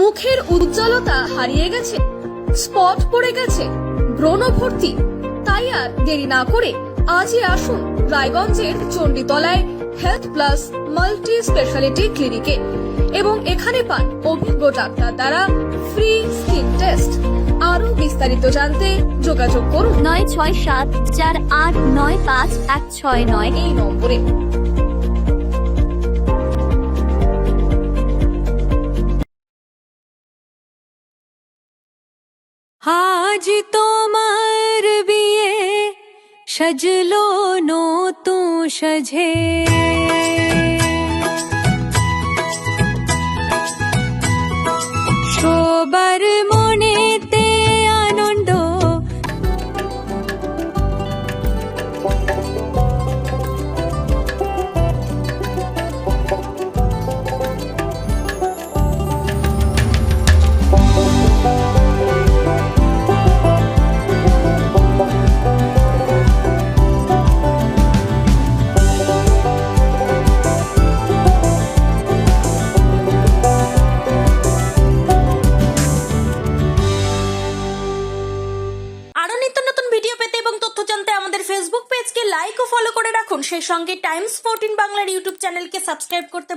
মুখের উজ্জ্বলতা হারিয়ে গেছে, স্পট পড়ে গেছে, ব্রণ ভর্তি? তাই আর দেরি না করে আজই আসুন রায়গঞ্জের চণ্ডীতলায় হেলথ প্লাস মাল্টি স্পেশালিটি ক্লিনিকে এবং এখানে পান অভিজ্ঞ ডাক্তার দ্বারা ফ্রি স্কিন টেস্ট। আরো বিস্তারিত জানতে যোগাযোগ করুন 9674895169 এই নম্বরে। আজ তোমার বিয়ে সাজলো নতুন সাজে, সবার মনেতে আনন্দ, আরো নিত্য নতুন ভিডিও পেতে এবং তথ্য জানতে আমাদের ফেসবুক পেজকে লাইক ও ফলো করে রাখুন। সেই সঙ্গে টাইমস 14 বাংলার ইউটিউব চ্যানেলকে সাবস্ক্রাইব করতে